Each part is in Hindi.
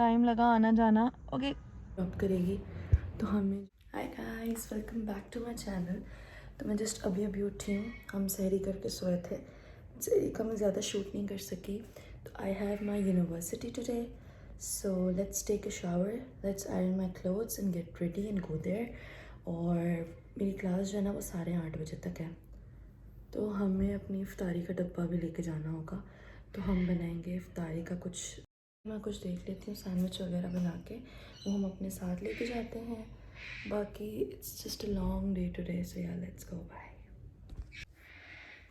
टाइम लगा आना जाना। ओके ड्रॉप करेगी तो हमें। Hi guys, welcome back to my channel. तो मैं जस्ट अभी अभी उठी हूँ, हम सहरी करके सोए थे। सहरी का मैं ज़्यादा शूट नहीं कर सकी। तो I have my university today, so let's take a shower, let's iron my clothes and get ready and go there. और मेरी क्लास जो है ना वो 8:30 बजे तक है, तो हमें अपनी इफ्तारी का डब्बा भी लेके जाना होगा। तो हम बनाएंगे इफ्तारी का कुछ, मैं कुछ देख लेती हूँ सैंडविच वगैरह बना के, वो हम अपने साथ लेके जाते हैं। बाकी it's just a long day today, so yeah let's go bye.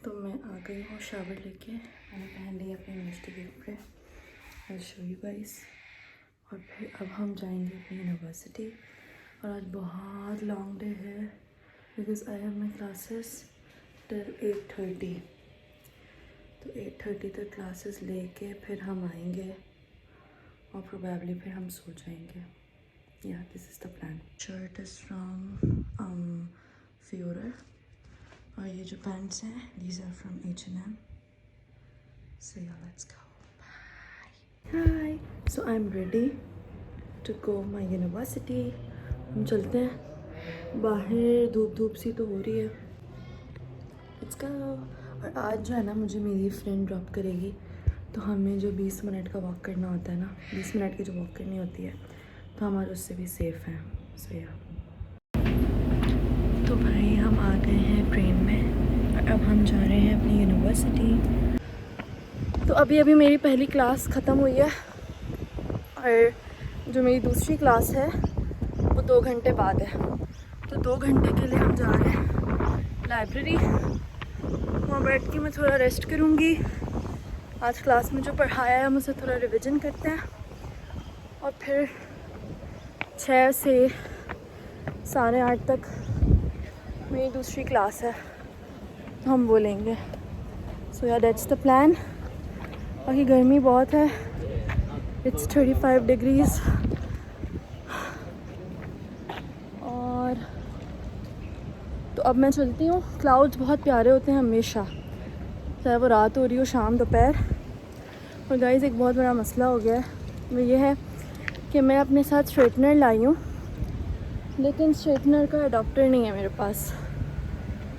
तो मैं आ गई हूँ शावर लेके, मैंने पहन लिया अपने यूनिवर्सिटी के कपड़े, आई शो यू गाइस। और फिर अब हम जाएंगे अपनी यूनिवर्सिटी। और आज बहुत लॉन्ग डे है because I have my classes till 8:30। तो 8:30 तक क्लासेस लेके फिर हम आएंगे और प्रोबेबली फिर हम सो जाएंगे। Yeah this is the plan. Shirt is from Fuhrer और ये जो पैंट्स हैं these are from H&M। So yeah let's go. Hi, so I am ready to go my university. हम चलते हैं, बाहर धूप धूप सी तो हो रही है। Let's go. और आज जो है ना मुझे मेरी फ्रेंड ड्रॉप करेगी, तो हमें जो 20 मिनट का वॉक करना होता है ना, 20 मिनट की जो वॉक करनी होती है, तो हमारे उससे भी सेफ़ हैं। सो या तो भाई हम आ गए हैं ट्रेन में और अब हम जा रहे हैं अपनी यूनिवर्सिटी। तो अभी अभी मेरी पहली क्लास ख़त्म हुई है और जो मेरी दूसरी क्लास है वो 2 घंटे बाद है। तो 2 घंटे के लिए हम जा रहे हैं लाइब्रेरी, वहाँ बैठ के मैं थोड़ा रेस्ट करूँगी। आज क्लास में जो पढ़ाया है हम उसे थोड़ा रिवीजन करते हैं और फिर 6 से 8:30 तक मेरी दूसरी क्लास है, तो हम वो लेंगे। सो या दैट्स द प्लान। बाकी गर्मी बहुत है, इट्स 35 डिग्रीज़। और तो अब मैं चलती हूँ। क्लाउड्स बहुत प्यारे होते हैं हमेशा, चाहे वो रात हो रही हो, शाम, दोपहर। और गाइस एक बहुत बड़ा मसला हो गया है, वो ये है कि मैं अपने साथ स्ट्रेटनर लाई हूँ, लेकिन स्ट्रेटनर का अडॉप्टर नहीं है मेरे पास।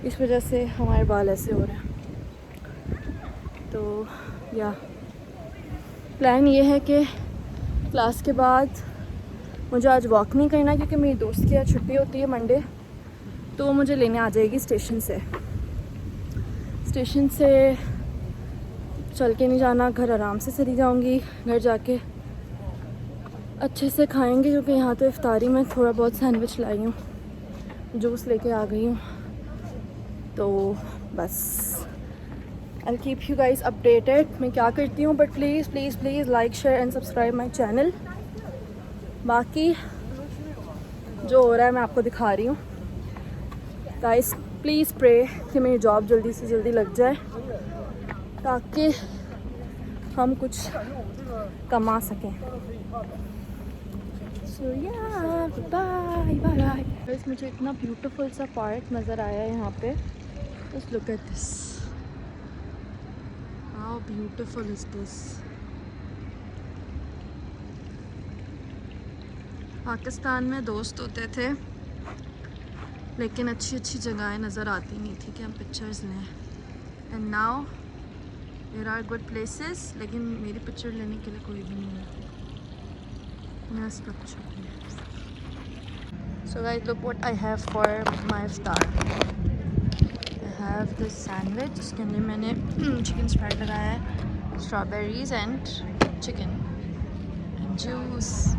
इस वजह से हमारे बाल ऐसे हो रहे हैं। तो या प्लान ये है कि क्लास के बाद मुझे आज वॉक नहीं करना, क्योंकि मेरी दोस्त की आज छुट्टी होती है मंडे, तो वो मुझे लेने आ जाएगी स्टेशन से। स्टेशन से चल के नहीं जाना, घर आराम से चली जाऊंगी। घर जाके अच्छे से खाएंगे, क्योंकि यहाँ तो इफ्तारी में थोड़ा बहुत सैंडविच लाई हूँ, जूस लेके आ गई हूँ। तो बस I'll keep you guys updated मैं क्या करती हूँ, but please please please like, share and subscribe my channel. बाकी जो हो रहा है मैं आपको दिखा रही हूँ। गाइस प्लीज़ प्रे कि मेरी जॉब जल्दी से जल्दी लग जाए, ताकि हम कुछ कमा सकें। सो या बाय बाय। बस मुझे इतना ब्यूटीफुल सा पार्क नज़र आया है यहाँ पे, just look at this, how beautiful is this. Pakistan में दोस्त होते थे, लेकिन अच्छी अच्छी जगहें नज़र आती नहीं थी कि हम पिक्चर्स लें। And now there are good places, लेकिन मेरी पिक्चर लेने के लिए कोई भी नहीं है। So guys look what I have for my इफ्तार। आई हैव दिस सैंडविच, जिसके अंदर मैंने चिकन स्प्रेड लगाया है, strawberries and chicken and juice.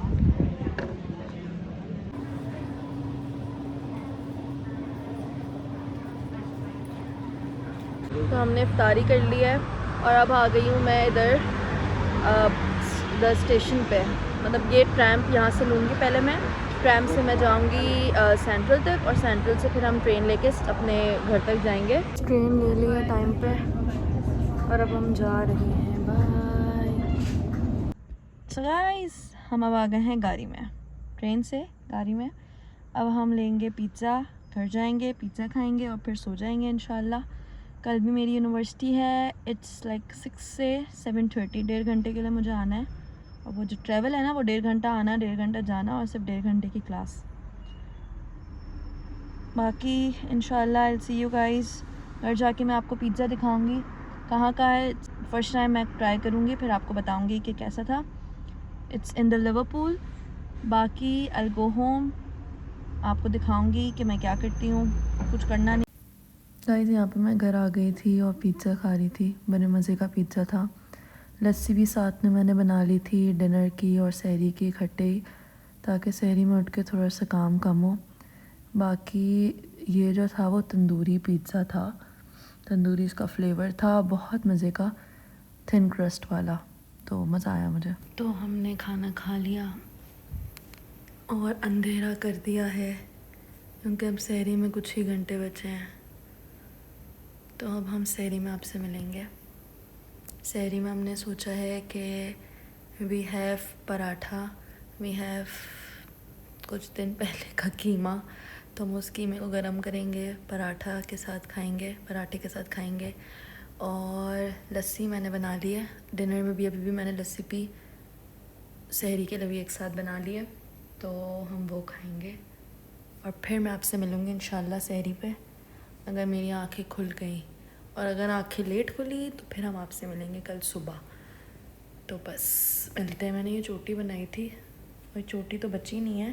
तो हमने इफ्तारी कर ली है और अब आ गई हूँ मैं इधर द स्टेशन पे। मतलब ये ट्रैम यहाँ से लूँगी, पहले मैं ट्रैम से मैं जाऊँगी सेंट्रल तक, और सेंट्रल से फिर हम ट्रेन लेके अपने घर तक जाएंगे। ट्रेन ले ली है टाइम पे और अब हम जा रहे हैं। बाय। सो गाइस हम अब आ गए हैं गाड़ी में, ट्रेन से गाड़ी में। अब हम लेंगे पिज़्ज़ा, घर जाएंगे, पिज़्ज़ा खाएंगे और फिर सो जाएंगे इंशाल्लाह। कल भी मेरी यूनिवर्सिटी है, इट्स लाइक 6 से 7:30, 1.5 घंटे के लिए मुझे आना है। और वो जो ट्रैवल है ना, वो 1.5 घंटा आना, 1.5 घंटा जाना, और सिर्फ 1.5 घंटे की क्लास। बाकी इंशाल्लाह I will see you guys. घर जाके मैं आपको पिज़्ज़ा दिखाऊंगी कहाँ का है। फर्स्ट टाइम मैं ट्राई करूँगी, फिर आपको बताऊँगी कि कैसा था। It's in the Liverpool. बाकी आई विल गो होम, आपको दिखाऊंगी कि मैं क्या करती हूँ। कुछ करना नहीं गाइस। यहाँ पे मैं घर आ गई थी और पिज़्ज़ा खा रही थी। बड़े मज़े का पिज़्ज़ा था। लस्सी भी साथ में मैंने बना ली थी, डिनर की और सहरी की इकट्ठे ही, ताकि सहरी में उठ के थोड़ा सा काम कम हो। बाकी ये जो था वो तंदूरी पिज़्ज़ा था, तंदूरी इसका फ्लेवर था, बहुत मज़े का, थिन क्रस्ट वाला, तो मज़ा आया मुझे। तो हमने खाना खा लिया और अंधेरा कर दिया है, क्योंकि अब सहरी में कुछ ही घंटे बचे हैं। तो अब हम सहरी में आपसे मिलेंगे। सहरी में हमने सोचा है कि we have paratha, we have कुछ दिन पहले का कीमा, तो हम उस कीमे को गरम करेंगे, पराठा के साथ खाएंगे, पराठे के साथ खाएंगे। और लस्सी मैंने बना ली है, डिनर में भी अभी भी मैंने लस्सी पी, सहरी के लिए भी एक साथ बना ली है, तो हम वो खाएंगे। और फिर मैं आपसे मिलूँगी इंशाल्लाह सहरी पे, अगर मेरी आँखें खुल गई, और अगर आँखें लेट खुली तो फिर हम आपसे मिलेंगे कल सुबह। तो बस मिलते हैं। मैंने ये चोटी बनाई थी और चोटी तो बची नहीं है,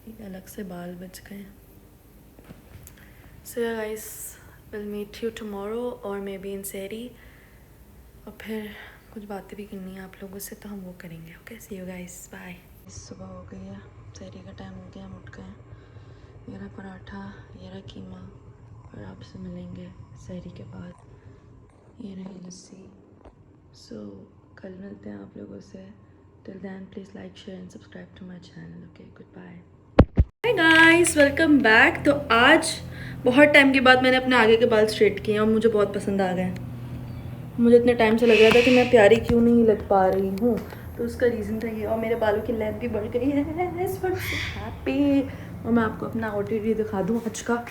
एक अलग से बाल बच गए। So guys, will meet you tomorrow और मे बी इन सहरी, और फिर कुछ बातें भी करनी है आप लोगों से, तो हम वो करेंगे। Okay, see you guys, bye. सुबह हो गई है, सहरी का टाइम हो गया, हम उठ गए। ये रहा पराठा, ये रहा कीमा, और आपसे मिलेंगे सहरी के बाद। ये रही लस्सी। सो कल मिलते हैं आप लोगों से। Till then please like, share and subscribe to my channel. Okay, goodbye. Hi guys, welcome back. तो आज बहुत टाइम के बाद मैंने अपने आगे के बाल स्ट्रेट किए और मुझे बहुत पसंद आ गए। मुझे इतने टाइम से लग रहा था कि मैं प्यारी क्यों नहीं लग पा रही हूँ, तो उसका रीज़न था ये। और मेरे बालों की लेंथ भी बढ़ गई है, हैप्पी। और मैं आपको अपना OTD दिखा दूँ आज का।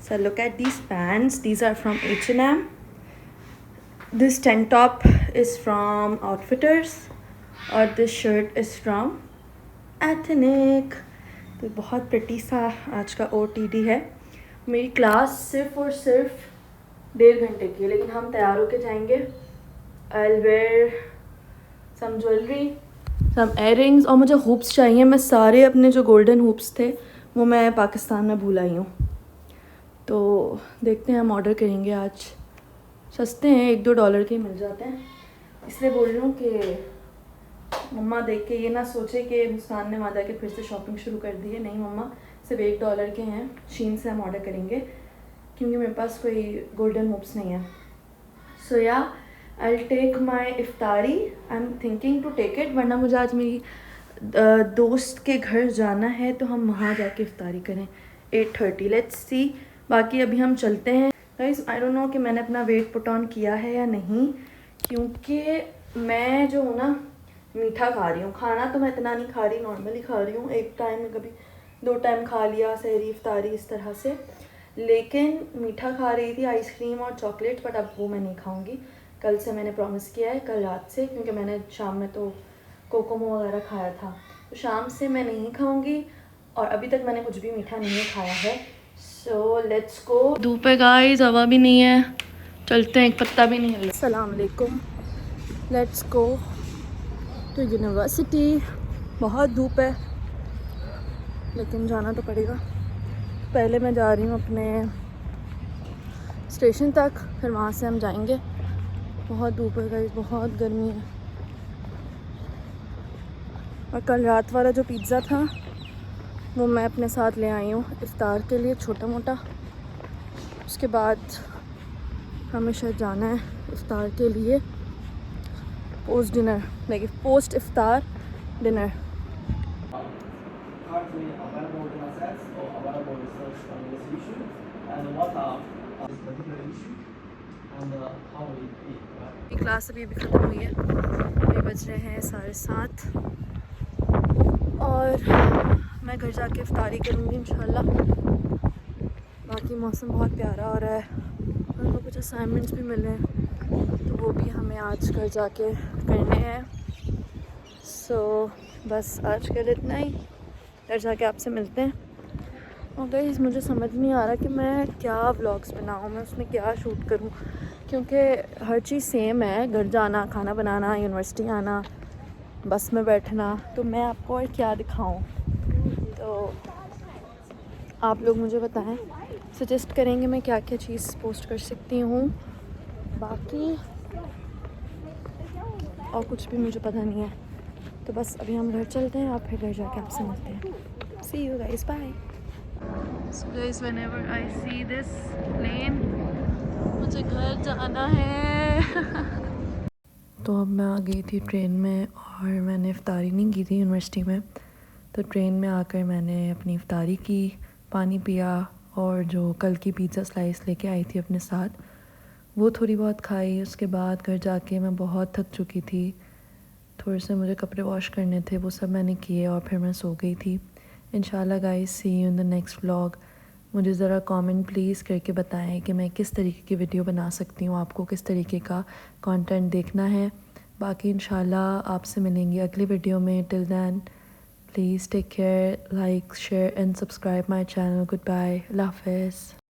So look at these pants. These are from H&M. This tank top is from Outfitters और this shirt is from Ethnic. तो बहुत प्रिटी सा आज का OTD है। मेरी क्लास सिर्फ और सिर्फ 1.5 घंटे की है, लेकिन हम तैयार होके जाएंगे। I'll wear some jewelry, some earrings, और मुझे हूप्स चाहिए। मैं सारे अपने जो गोल्डन हूप्स थे वो मैं पाकिस्तान में भूल आई हूँ, तो देखते हैं, हम ऑर्डर करेंगे आज। सस्ते हैं, $1-2 के मिल जाते हैं, इसलिए बोल रही हूँ कि मम्मा देख के ये ना सोचे कि मुस्कान ने वहाँ जाके फिर से शॉपिंग शुरू कर दी है। नहीं मम्मा, सिर्फ $1 के हैं, शीन से हम ऑर्डर करेंगे, क्योंकि मेरे पास कोई गोल्डन होप्स नहीं है। So yeah I will take my इफ्तारी, I am thinking to take it, वरना मुझे आज मेरी दोस्त के घर जाना है, तो हम वहाँ जाके इफ्तारी करें 8:30। Let's see. बाकी अभी हम चलते हैं। गाइस, आई डोंट नो कि मैंने अपना वेट पुट ऑन किया है या नहीं, क्योंकि मैं जो हूँ ना मीठा खा रही हूँ। खाना तो मैं इतना नहीं खा रही, नॉर्मली खा रही हूँ, एक टाइम में कभी 2 टाइम खा लिया, सहरी इफ्तारी इस तरह से। लेकिन मीठा खा रही थी, आइसक्रीम और चॉकलेट, बट अब वो मैं नहीं खाऊंगी। कल से मैंने प्रॉमिस किया है, कल रात से, क्योंकि मैंने शाम में तो कोकोमो वगैरह खाया था, तो शाम से मैं नहीं खाऊंगी, और अभी तक मैंने कुछ भी मीठा नहीं खाया है। So let's go. धूप है गाइस, हवा भी नहीं है, चलते हैं, एक पत्ता भी नहीं है। अस्सलाम वालेकुम, लेट्स गो टू यूनिवर्सिटी। बहुत धूप है, लेकिन जाना तो पड़ेगा। पहले मैं जा रही हूँ अपने स्टेशन तक, फिर वहाँ से हम जाएंगे। बहुत धूप है गाइस, बहुत गर्मी है। और कल रात वाला जो पिज़्ज़ा था वो मैं अपने साथ ले आई हूँ इफ्तार के लिए, छोटा मोटा। उसके बाद हमें शायद जाना है इफ्तार के लिए, post dinner, like post Iftikhar dinner. currently available data sets or available research on this issue, and what are this particular issue, and how it right? Class अभी ख़त्म हुई है, अभी बज रहे हैं 7:30, और मैं घर जाके इफ्तारी करूँगी इंशाल्लाह। बाकी मौसम बहुत प्यारा हो रहा है, और हमें कुछ असाइनमेंट्स भी मिले हैं, तो वो भी हमें आज घर जाके करने हैं। सो बस आज के लिए इतना ही, घर जाके आपसे मिलते हैं। और गाइस मुझे समझ नहीं आ रहा कि मैं क्या व्लॉग्स बनाऊँ, मैं उसमें क्या शूट करूँ, क्योंकि हर चीज़ सेम है, घर जाना, खाना बनाना, यूनिवर्सिटी आना, बस में बैठना, तो मैं आपको और क्या दिखाऊँ। तो आप लोग मुझे बताएं, सजेस्ट करेंगे मैं क्या क्या चीज़ पोस्ट कर सकती हूँ। बाकी और कुछ भी मुझे पता नहीं है। तो बस अभी हम घर चलते हैं और फिर घर जाके आपसे मिलते हैं। See you guys, bye. So guys whenever I see this plane, मुझे घर जाना है। तो अब मैं आ गई थी ट्रेन में और मैंने इफ्तारी नहीं की थी यूनिवर्सिटी में। तो ट्रेन में आकर मैंने अपनी इफ्तारी की, पानी पिया और जो कल की पिज़्ज़ा स्लाइस लेके आई थी अपने साथ, वो थोड़ी बहुत खाई। उसके बाद घर जाके मैं बहुत थक चुकी थी, थोड़े से मुझे कपड़े वॉश करने थे, वो सब मैंने किए और फिर मैं सो गई थी। इंशाल्लाह guys, see you in the next vlog. मुझे ज़रा कमेंट प्लीज़ करके बताएं कि मैं किस तरीके की वीडियो बना सकती हूँ, आपको किस तरीके का कंटेंट देखना है। बाकी इंशाल्लाह आपसे मिलेंगे अगली वीडियो में। Till then please take care, like, share and subscribe my channel. Good bye, अल्लाह हाफ़िज़।